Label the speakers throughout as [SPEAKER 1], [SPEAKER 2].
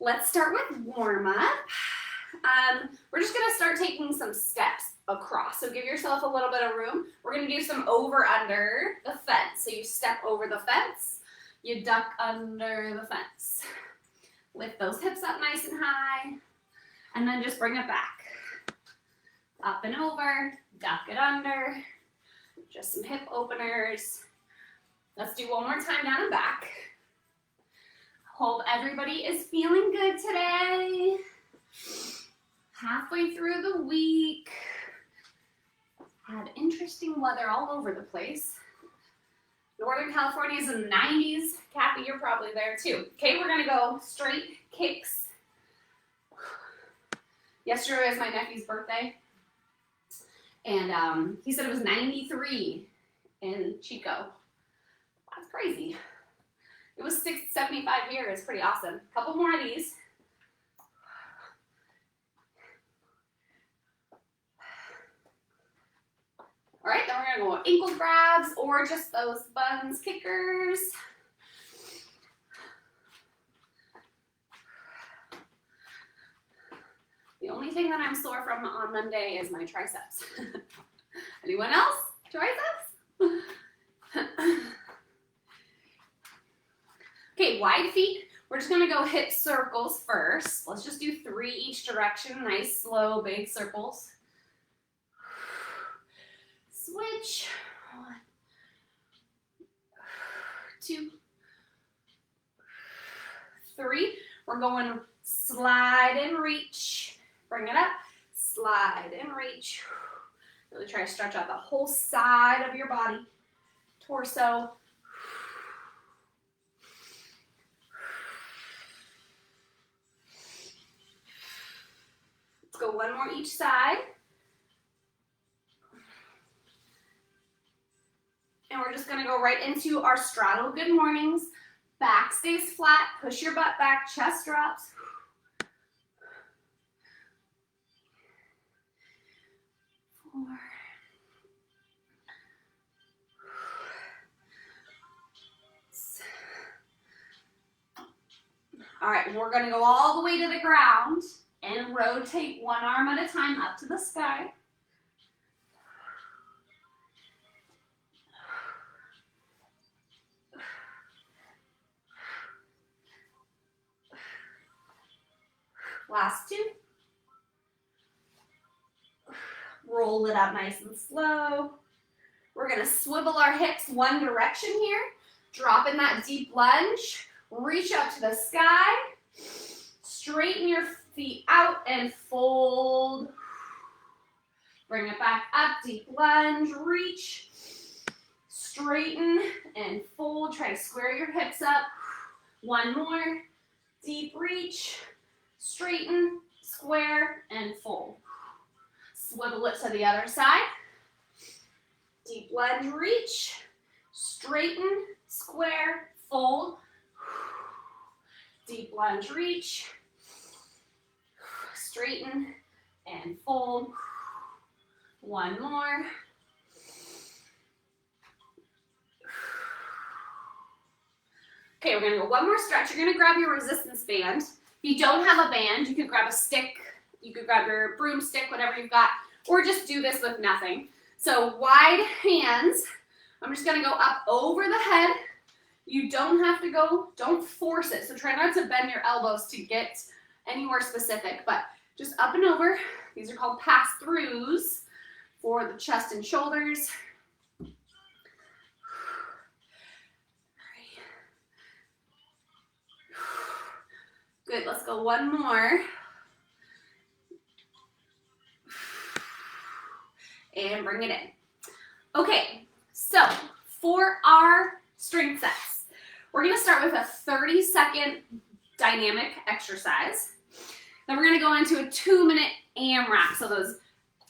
[SPEAKER 1] Let's start with warm up. We're just gonna start taking some steps across. So give yourself a little bit of room. We're gonna do some over under the fence. So you step over the fence, you duck under the fence. Lift those hips up nice and high, and then just bring it back. Up and over, duck it under. Just some hip openers. Let's do one more time down and back. Hope everybody is feeling good today. Halfway through the week. Had interesting weather all over the place. Northern California is in the 90s. Kathy, you're probably there too. Okay, we're gonna go straight kicks. Yesterday was my nephew's birthday. And he said it was 93 in Chico. That's crazy. It was 75 years, pretty awesome. A couple more of these. All right, then we're gonna go ankle grabs or just those buns kickers. The only thing that I'm sore from on Monday is my triceps. Anyone else? Triceps? Okay, wide feet. We're just gonna go hip circles first. Let's just do 3 each direction. Nice, slow, big circles. Switch. 1, 2, 3. We're going slide and reach. Bring it up. Slide and reach. Really try to stretch out the whole side of your body. Torso. Let's go one more each side. And we're just gonna go right into our straddle good mornings. Back stays flat, push your butt back, chest drops. 4. All right, we're gonna go all the way to the ground and rotate one arm at a time up to the sky. Last 2. Roll it up nice and slow. We're gonna swivel our hips one direction here. Drop in that deep lunge. Reach up to the sky. Straighten your feet out and fold. Bring it back up, deep lunge, reach. Straighten and fold. Try to square your hips up. One more. Deep reach. Straighten, square, and fold. Swivel it to the other side. Deep lunge, reach. Straighten, square, fold. Deep lunge, reach. Straighten and fold. One more. Okay, we're gonna go one more stretch. You're gonna grab your resistance band. If you don't have a band, you could grab a stick, you could grab your broomstick, whatever you've got, or just do this with nothing. So wide hands. I'm just gonna go up over the head. You don't have to go, don't force it. So try not to bend your elbows to get anywhere specific, but just up and over. These are called pass-throughs for the chest and shoulders. Good, let's go one more. And bring it in. Okay, so for our strength sets, we're gonna start with a 30-second dynamic exercise. Then we're gonna go into a 2-minute AMRAP. So those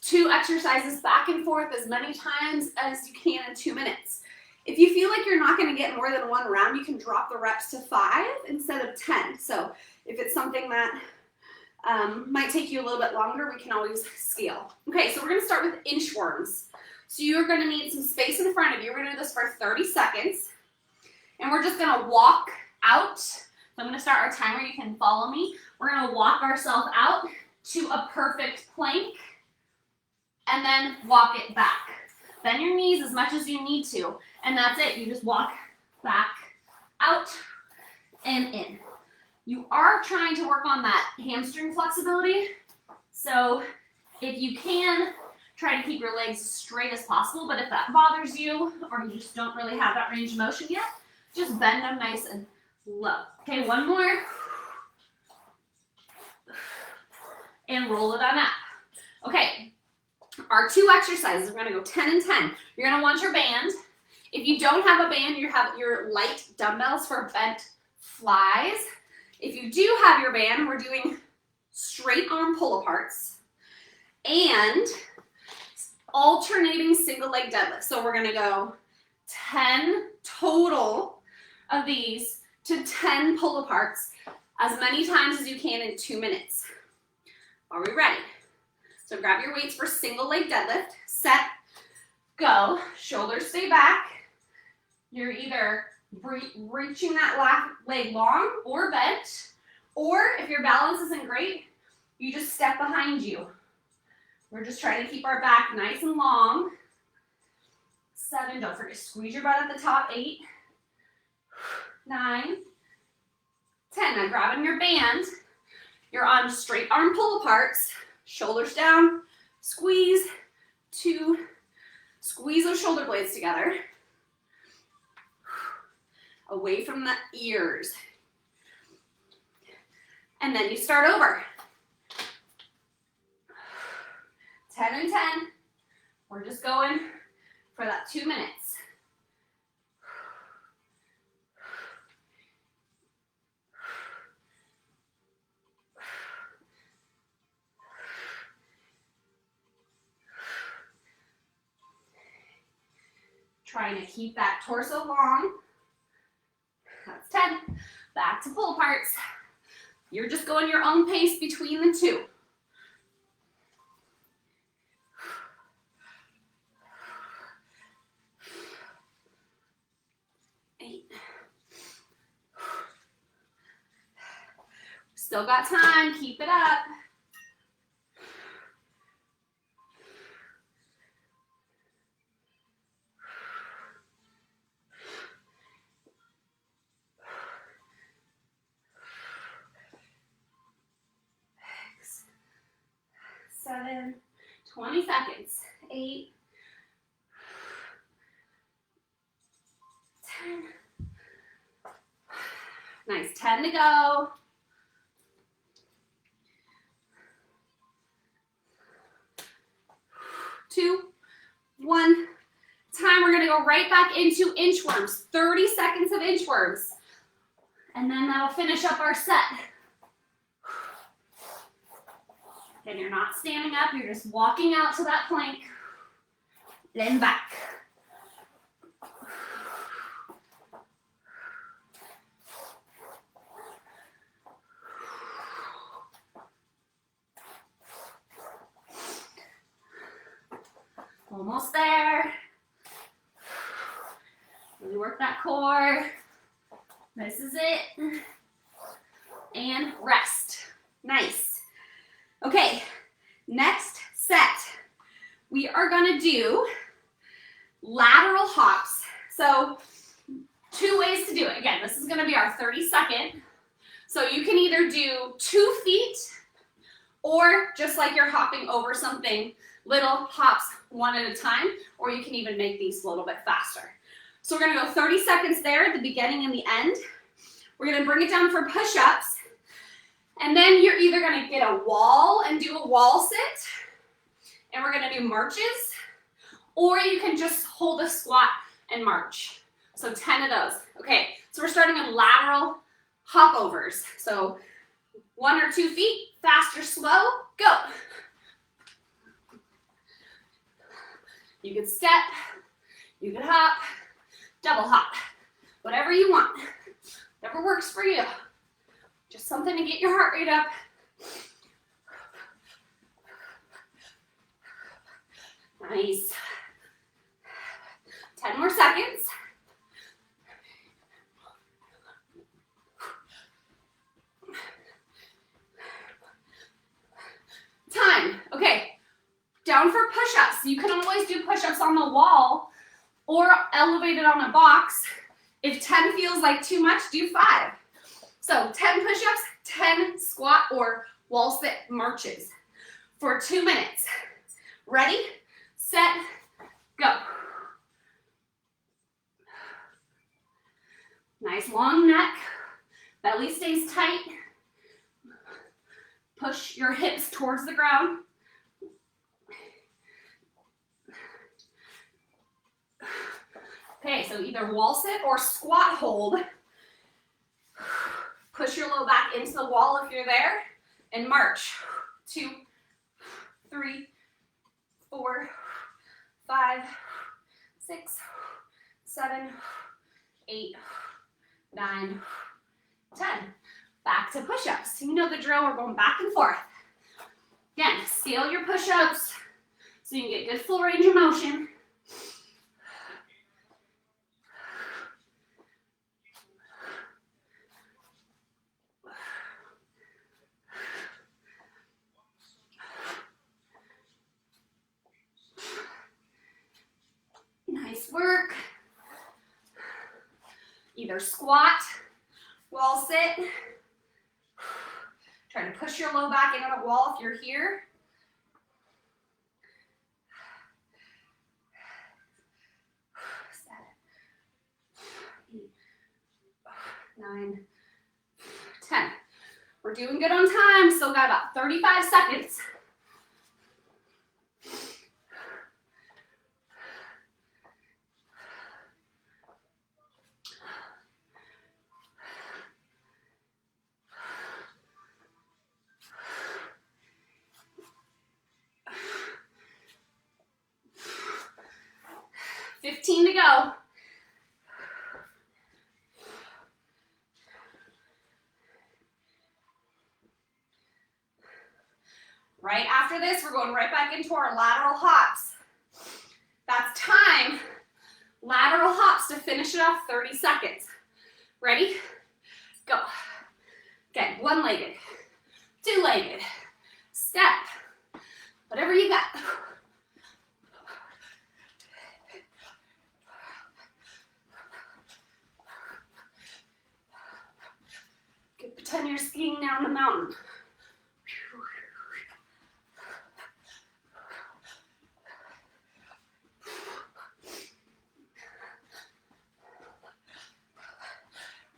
[SPEAKER 1] 2 exercises back and forth as many times as you can in 2 minutes. If you feel like you're not gonna get more than 1 round, you can drop the reps to 5 instead of 10. So if it's something that might take you a little bit longer, we can always scale. Okay, so we're gonna start with inchworms. So you're gonna need some space in front of you. We're gonna do this for 30 seconds. And we're just gonna walk out I'm gonna start our timer, you can follow me. We're gonna walk ourselves out to a perfect plank and then walk it back. Bend your knees as much as you need to, and that's it. You just walk back, out, and in. You are trying to work on that hamstring flexibility, so if you can, try to keep your legs as straight as possible, but if that bothers you or you just don't really have that range of motion yet, just bend them nice and low. Okay, one more. And roll it on up. Okay, our 2 exercises, we're gonna go 10 and 10. You're gonna want your band. If you don't have a band, you have your light dumbbells for bent flies. If you do have your band, we're doing straight arm pull-aparts and alternating single leg deadlifts. So we're gonna go 10 total of these to 10 pull-aparts as many times as you can in 2 minutes. Are we ready? So grab your weights for single leg deadlift, set, go, shoulders stay back. You're either reaching that leg long or bent, or if your balance isn't great, you just step behind you. We're just trying to keep our back nice and long. 7, don't forget to squeeze your butt at the top. 8, 9, 10. Now grabbing your band, you're on straight arm pull-aparts, shoulders down, squeeze, 2, squeeze those shoulder blades together, away from the ears. And then you start over. 10 and 10. We're just going for that 2 minutes. Trying to keep that torso long. That's 10. Back to pull aparts. You're just going your own pace between the 2. 8. Still got time. Keep it up. 7, 20 seconds. 8, 10. Nice, 10 to go. 2, 1. Time, we're gonna go right back into inchworms. 30 seconds of inchworms. And then that'll finish up our set. And you're not standing up, you're just walking out to that plank, then back. Almost there. Really work that core. This is it. And rest. Nice. Okay, next set. We are gonna do lateral hops. So 2 ways to do it. Again, this is gonna be our 30-second. So you can either do 2 feet or just like you're hopping over something, little hops 1 at a time, or you can even make these a little bit faster. So we're gonna go 30 seconds there at the beginning and the end. We're gonna bring it down for push-ups. And then you're either gonna get a wall and do a wall sit, and we're gonna do marches, or you can just hold a squat and march. So 10 of those. Okay, so we're starting with lateral hop overs. So 1 or 2 feet, fast or slow, go. You could step, you could hop, double hop, whatever you want, whatever works for you. Just something to get your heart rate up. Nice. 10 more seconds. down for push-ups. You can always do push-ups on the wall or elevated on a box. If 10 feels like too much, do 5. So 10 push-ups, 10 squat or wall sit marches for 2 minutes. Ready, set, go. Nice long neck, belly stays tight. Push your hips towards the ground. Okay, so either wall sit or squat hold. Push your low back into the wall if you're there, and march. 2, 3, 4, 5, 6, 7, 8, 9, 10. Back to push-ups. You know the drill, we're going back and forth. Again, scale your push-ups so you can get good full range of motion. Nice work. Either squat, wall sit. Try to push your low back into the wall if you're here. 7, 8, 9, 10. We're doing good on time, still got about 35 seconds. $15 to go. Right after this, we're going right back into our lateral hops. That's time. Lateral hops to finish it off, 30 seconds. Ready? Go. Okay, one-legged, two-legged, step, whatever you got. Pretend you're skiing down the mountain.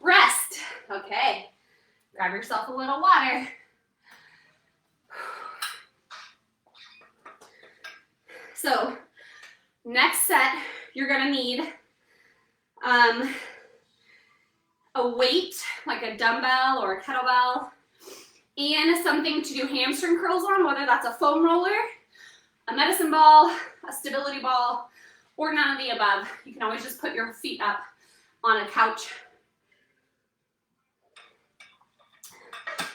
[SPEAKER 1] Rest. Okay. Grab yourself a little water. So, next set, you're gonna need a weight, like a dumbbell or a kettlebell, and something to do hamstring curls on, whether that's a foam roller, a medicine ball, a stability ball, or none of the above. You can always just put your feet up on a couch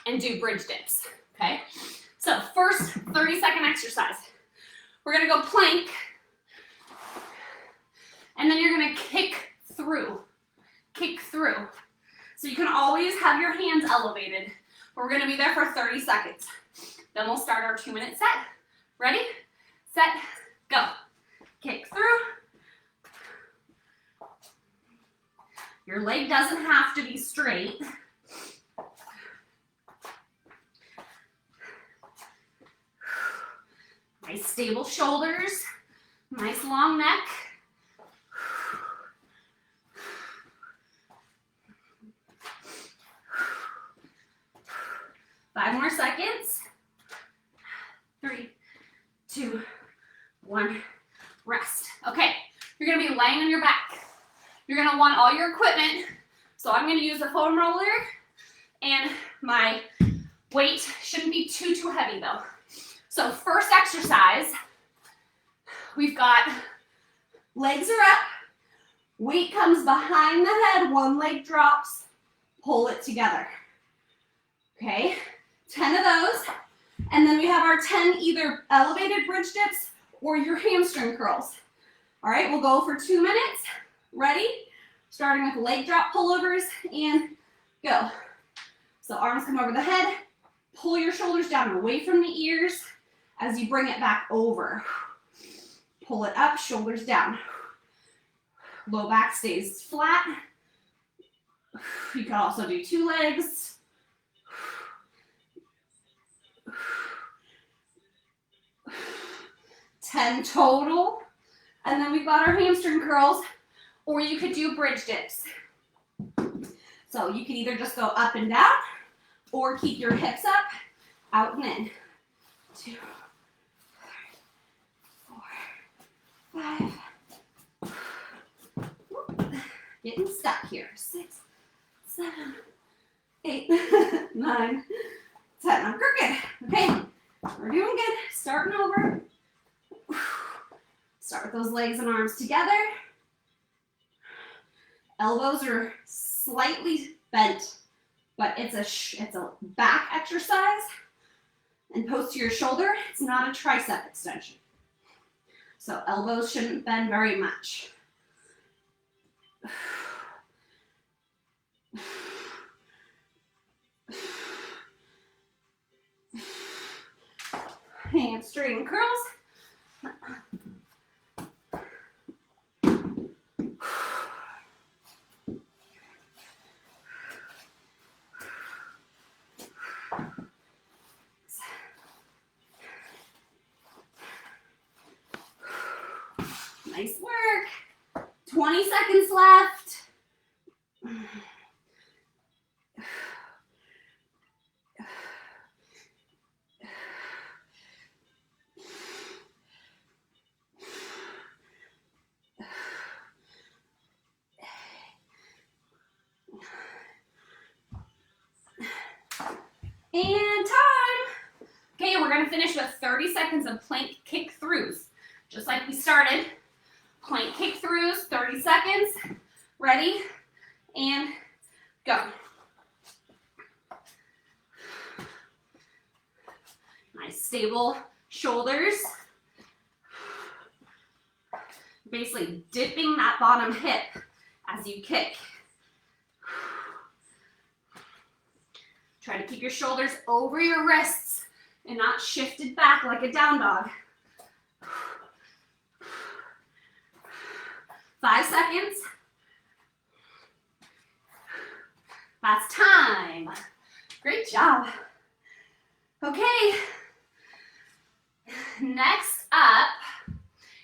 [SPEAKER 1] and do bridge dips, okay? So first 30-second exercise. We're gonna go plank, and then you're gonna kick through. So you can always have your hands elevated. We're gonna be there for 30 seconds. Then we'll start our 2-minute set. Ready, set, go. Kick through. Your leg doesn't have to be straight. Nice stable shoulders, nice long neck. 5 more seconds. 3, 2, 1, rest. Okay, you're gonna be laying on your back. You're gonna want all your equipment. So I'm gonna use a foam roller, and my weight shouldn't be too heavy though. So first exercise, we've got legs are up, weight comes behind the head, one leg drops, pull it together. Okay, 10 of those. And then we have our 10 either elevated bridge dips or your hamstring curls. All right, we'll go for 2 minutes. Ready? Starting with leg drop pullovers and go. So arms come over the head, pull your shoulders down away from the ears as you bring it back over. Pull it up, shoulders down. Low back stays flat. You can also do 2 legs. 10 total. And then we've got our hamstring curls, or you could do bridge dips. So you can either just go up and down, or keep your hips up, out and in. 2, 3, 4, 5. Getting stuck here. 6, 7, 8, 9, 10. I'm crooked. Okay, we're doing good. Starting over. Start with those legs and arms together. Elbows are slightly bent, but it's a back exercise. And posterior shoulder, it's not a tricep extension. So elbows shouldn't bend very much. Hamstring curls. Nice work. 20 seconds left. And time. Okay, we're gonna finish with 30 seconds of plank kick throughs. Just like we started. Plank kick throughs, 30 seconds. Ready? And go. Nice stable shoulders. Basically dipping that bottom hip as you kick. Try to keep your shoulders over your wrists and not shifted back like a down dog. 5 seconds. That's time. Great job. Okay. Next up,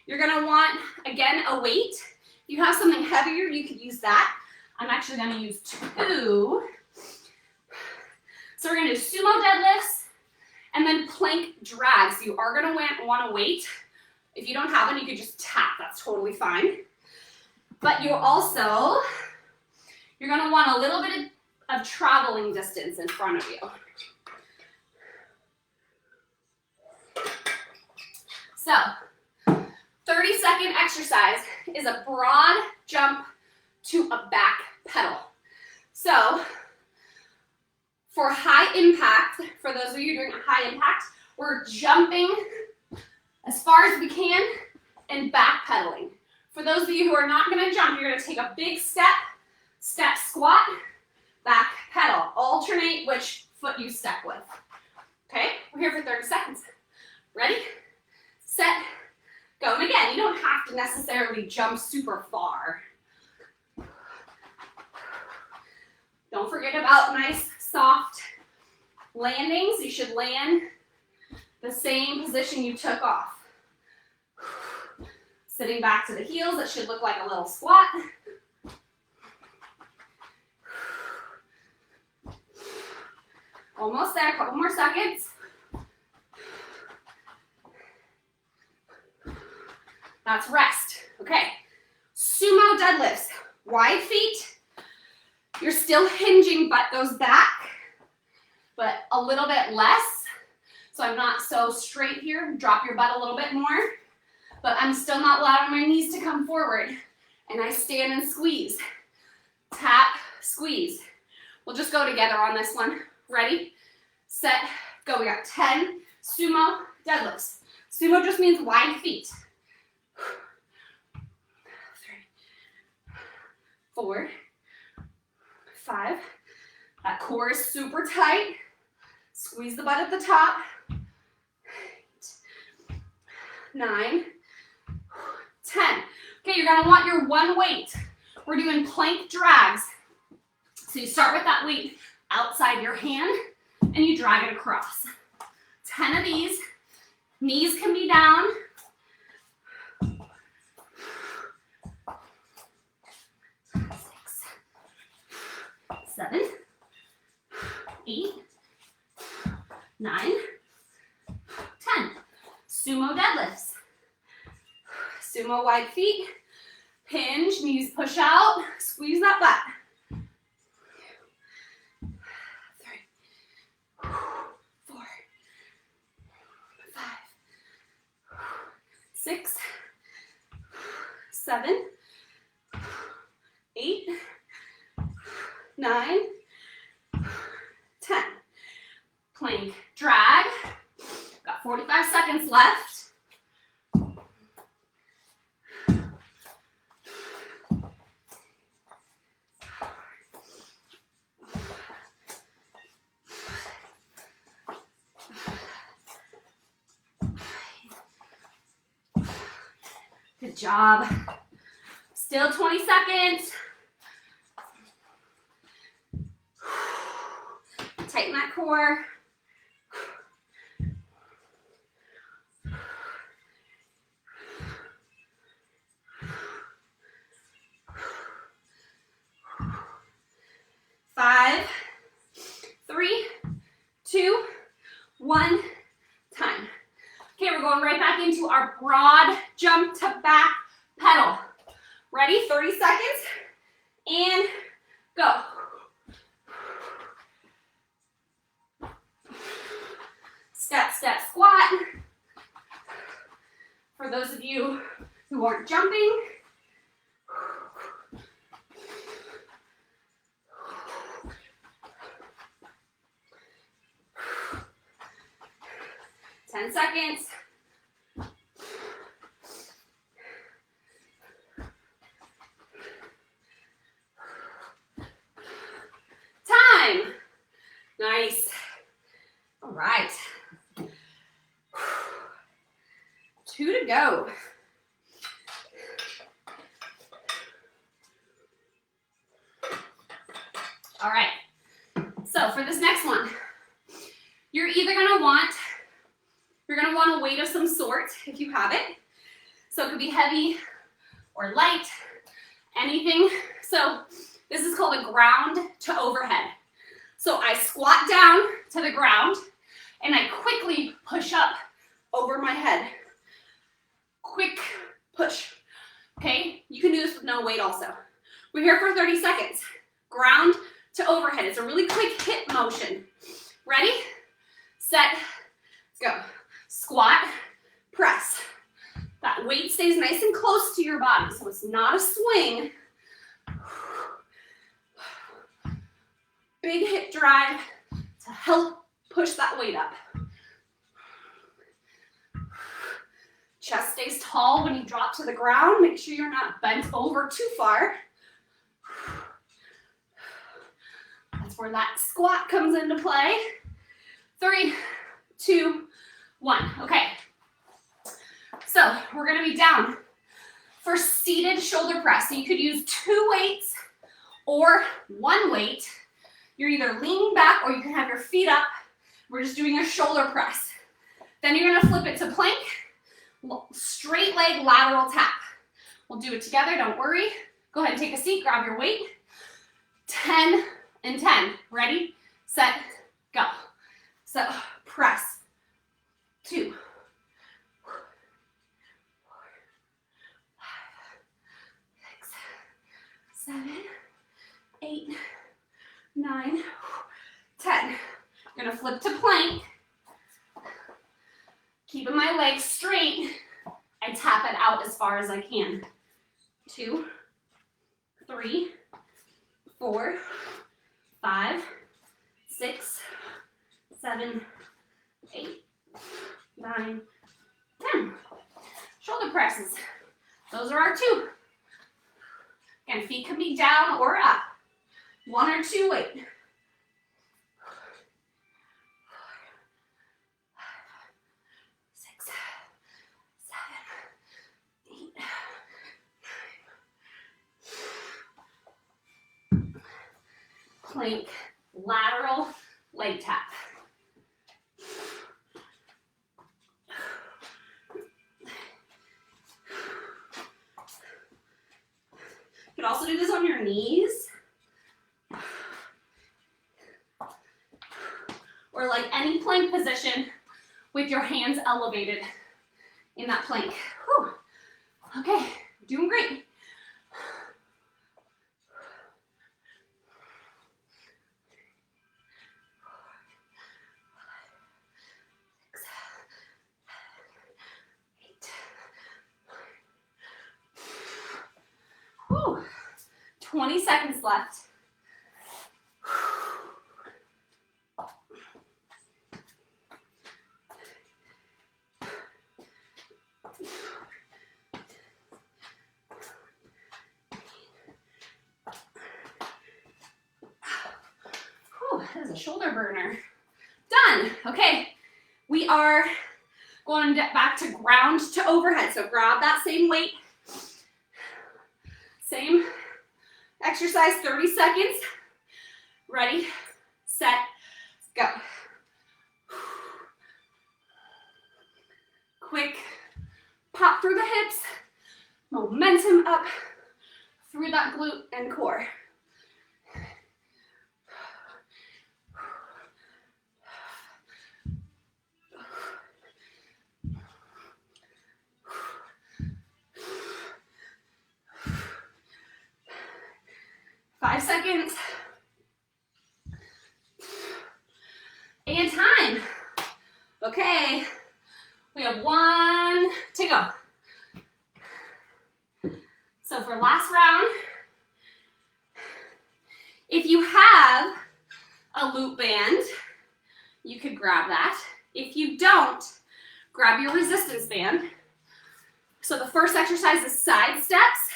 [SPEAKER 1] you're gonna want, again, a weight. If you have something heavier, you could use that. I'm actually gonna use 2. So we're gonna do sumo deadlifts and then plank drags. You are gonna want a weight. If you don't have one, you could just tap, that's totally fine. But you're gonna want a little bit of traveling distance in front of you. So, 30-second exercise is a broad jump to a back pedal. So, for high impact, for those of you doing a high impact, we're jumping as far as we can and back pedaling. For those of you who are not gonna jump, you're gonna take a big step, step squat, back pedal. Alternate which foot you step with. Okay, we're here for 30 seconds. Ready, set, go. And again, you don't have to necessarily jump super far. Don't forget about nice, soft landings. You should land the same position you took off. Sitting back to the heels, it should look like a little squat. Almost there, a couple more seconds. That's rest. Okay, sumo deadlifts, wide feet. You're still hinging, butt goes back, but a little bit less. So I'm not so straight here. Drop your butt a little bit more, but I'm still not allowing my knees to come forward. And I stand and squeeze. Tap, squeeze. We'll just go together on this one. Ready, set, go. We got 10 sumo deadlifts. Sumo just means wide feet. 3, 4, 5. That core is super tight. Squeeze the butt at the top. 8, 9, 10. Okay, you're gonna want your one weight. We're doing plank drags. So you start with that weight outside your hand and you drag it across. 10 of these. Knees can be down. 6, 7, 8, 9, 10. Sumo deadlifts. Sumo wide feet. Hinge, knees push out. Squeeze that butt. 3, 4, 5, 6, 7, 8, 9, 10. Plank drag. Got 45 seconds left. Good job. Still 20 seconds. Tighten that core. Five, 3, 2, 1, time. Okay, we're going right back into our broad jump to back pedal. Ready? 30 seconds, and go. Step, step, squat. For those of you who aren't jumping, 10 seconds. Time. Nice. All right. 2 to go. All right. So for this next one, you're gonna want a weight of some sort if you have it. So it could be heavy or light, anything. So this is called a ground to overhead. So I squat down to the ground and I quickly push up over my head. Quick push. Okay, you can do this with no weight also. We're here for 30 seconds. Ground to overhead. It's a really quick hip motion. Ready? Set, go. Squat, press. That weight stays nice and close to your body, so it's not a swing. Big hip drive to help push that weight up. Chest stays tall when you drop to the ground. Make sure you're not bent over too far. That's where that squat comes into play. 3, 2, 1. Okay. So we're going to be down for seated shoulder press. So you could use 2 weights or 1 weight. You're either leaning back or you can have your feet up. We're just doing a shoulder press. Then you're going to flip it to plank. Straight leg lateral tap. We'll do it together, don't worry. Go ahead and take a seat, grab your weight. 10 and 10. Ready, set, go. So press. 2, 4, 5, 6, 7, 8, 9, 10. I'm gonna flip to plank. Keeping my legs straight, I tap it out as far as I can. 2, 3, 4, 5, 6, 7, 8, 9, 10. Shoulder presses. Those are our 2. Again, feet can be down or up. 1 or 2 weight. 6, 7, plank lateral leg tap. You can also do this on your knees. Or like any plank position with your hands elevated in that plank. Whew. Okay, doing great. Whew. 20 seconds left. 'That is a shoulder burner. Done. Okay, we are going back to ground to overhead. So grab that same weight. Same exercise, 30 seconds. Ready, set, go. Quick pop through the hips, momentum up through that glute and core. Five seconds. And time. Okay, we have 1 to go. So for last round, if you have a loop band, you could grab that. If you don't, grab your resistance band. So the first exercise is side steps.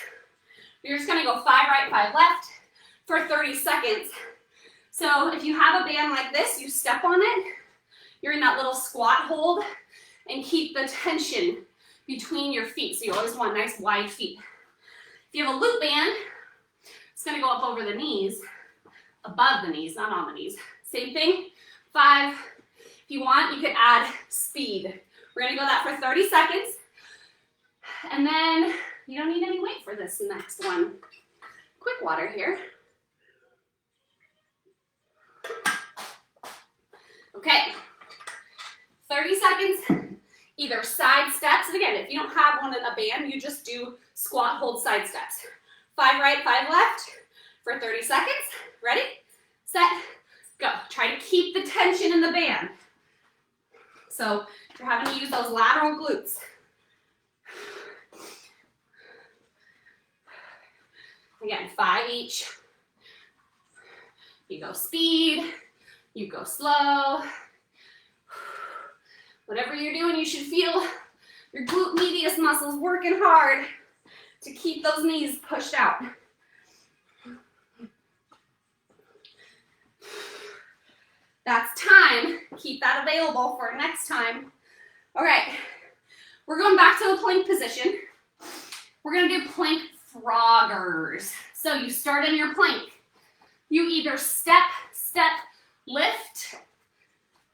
[SPEAKER 1] You're just gonna go 5 right, 5 left for 30 seconds. So if you have a band like this, you step on it, you're in that little squat hold, and keep the tension between your feet. So you always want nice wide feet. If you have a loop band, it's gonna go up over the knees, above the knees, not on the knees. Same thing, 5. If you want, you could add speed. We're gonna go that for 30 seconds. And then you don't need any weight for this next one. Quick water here. Okay, 30 seconds, either side steps. And again, if you don't have one in a band, you just do squat, hold, side steps. 5 right, 5 left for 30 seconds. Ready, set, go. Try to keep the tension in the band. So you're having to use those lateral glutes. Again, 5 each. You go speed, you go slow. Whatever you're doing, you should feel your glute medius muscles working hard to keep those knees pushed out. That's time. Keep that available for next time. All right, we're going back to a plank position. We're gonna do plank froggers. So you start in your plank. You either step, step, lift,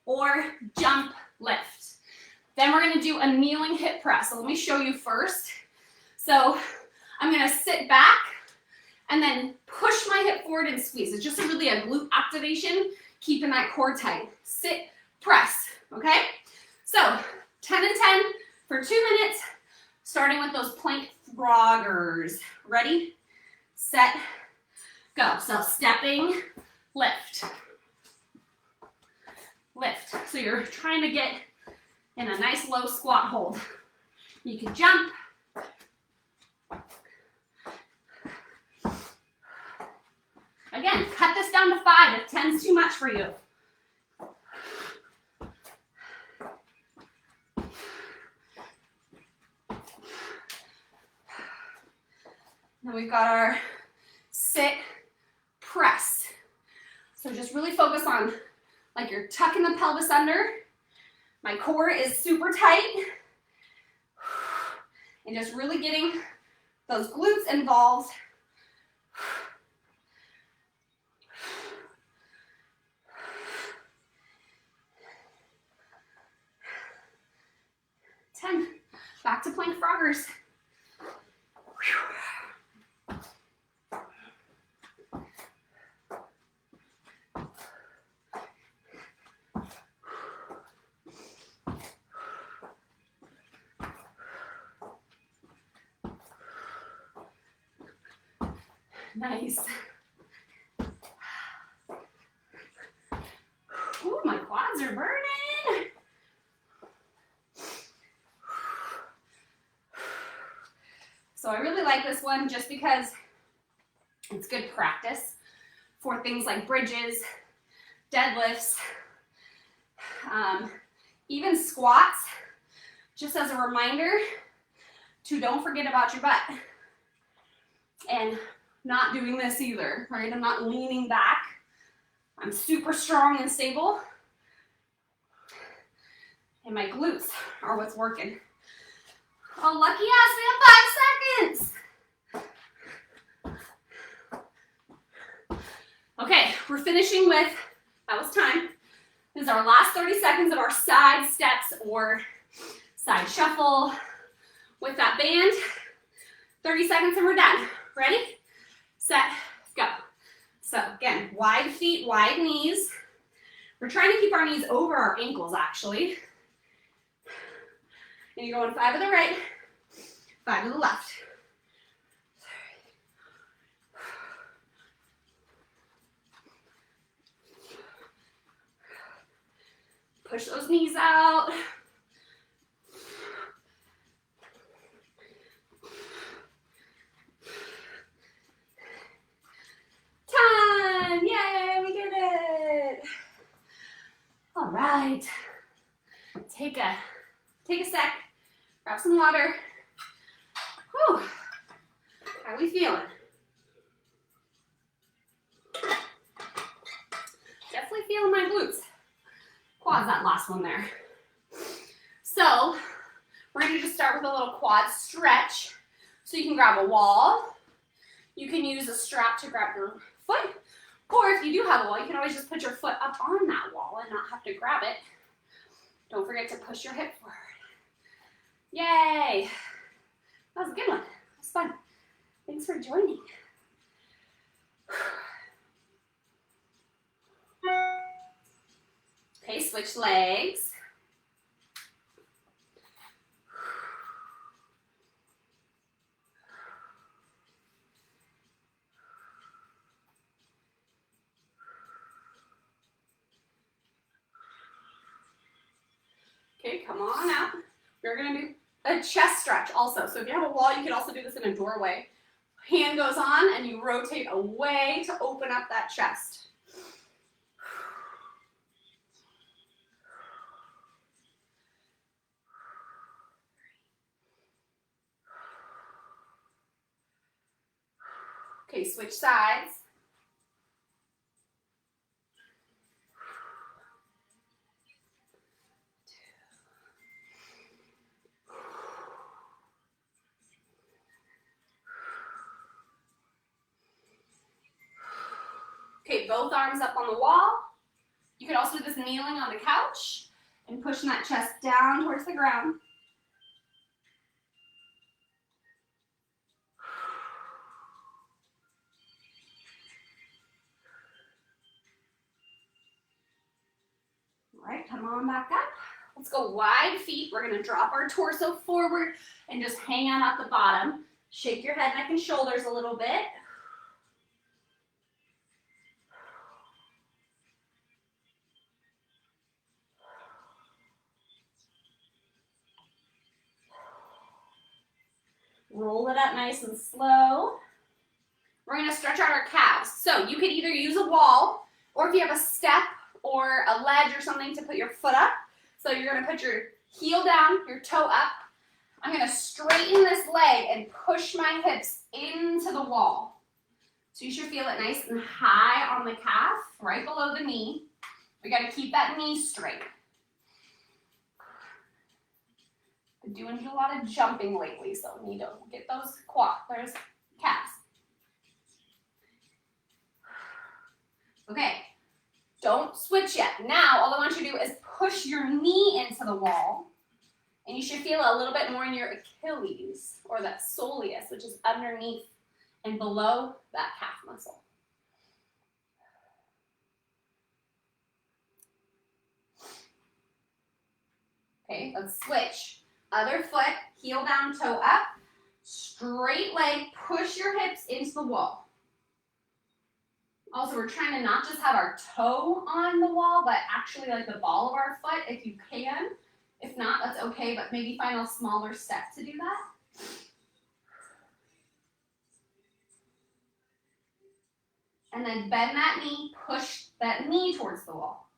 [SPEAKER 1] or jump, lift. Then we're gonna do a kneeling hip press. So let me show you first. So I'm gonna sit back and then push my hip forward and squeeze. It's just really a glute activation, keeping that core tight. Sit, press, okay? So 10 and 10 for 2 minutes, starting with those plank froggers. Ready, set, go. So stepping, lift, lift. So you're trying to get in a nice low squat hold. You can jump. Again, cut this down to 5 if 10's too much for you. Then we've got our sit, press. So just really focus on, like, you're tucking the pelvis under. My core is super tight. And just really getting those glutes involved. to plank froggers. Nice. Ooh, my quads are burning. So I really like this one just because it's good practice for things like bridges, deadlifts, even squats, just as a reminder to don't forget about your butt. And not doing this either, right? I'm not leaning back. I'm super strong and stable. And my glutes are what's working. Oh, lucky us, we have 5 seconds. Okay, we're finishing with, that was time. This is our last 30 seconds of our side steps or side shuffle with that band. 30 seconds and we're done. Ready? Set, go. So again, wide feet, wide knees. We're trying to keep our knees over our ankles actually. And you're going 5 to the right, 5 to the left. Push those knees out. Time! Yay, we did it! All right. Take a sec. Grab some water. Whew. How are we feeling? Definitely feeling my glutes. Quads, that last one there. So, we're gonna just start with a little quad stretch. So you can grab a wall. You can use a strap to grab your foot. Or if you do have a wall, you can always just put your foot up on that wall and not have to grab it. Don't forget to push your hip forward. Yay! That was a good one. That was fun. Thanks for joining. Okay, switch legs. Okay, come on out. We're gonna do a chest stretch also. So if you have a wall, you can also do this in a doorway. Hand goes on and you rotate away to open up that chest. Okay, switch sides. Okay, both arms up on the wall. You could also do this kneeling on the couch and pushing that chest down towards the ground. All right, come on back up. Let's go wide feet. We're gonna drop our torso forward and just hang on at the bottom. Shake your head, neck, and shoulders a little bit. Roll it up nice and slow. We're gonna stretch out our calves. So you could either use a wall, or if you have a step or a ledge or something to put your foot up. So you're gonna put your heel down, your toe up. I'm gonna straighten this leg and push my hips into the wall. So you should feel it nice and high on the calf, right below the knee. We gotta keep that knee straight. Been doing a lot of jumping lately, so we need to get those calves. Okay, don't switch yet. Now, all I want you to do is push your knee into the wall And you should feel it a little bit more in your Achilles, or that soleus, which is underneath and below that calf muscle. Okay, let's switch. Other foot, heel down, toe up. Straight leg, push your hips into the wall. Also, we're trying to not just have our toe on the wall, but actually like the ball of our foot if you can. If not, that's okay, but maybe find a smaller step to do that. And then bend that knee, push that knee towards the wall.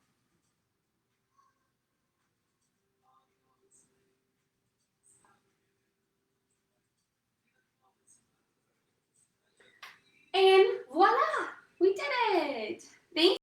[SPEAKER 1] And voila, we did it. Thank you.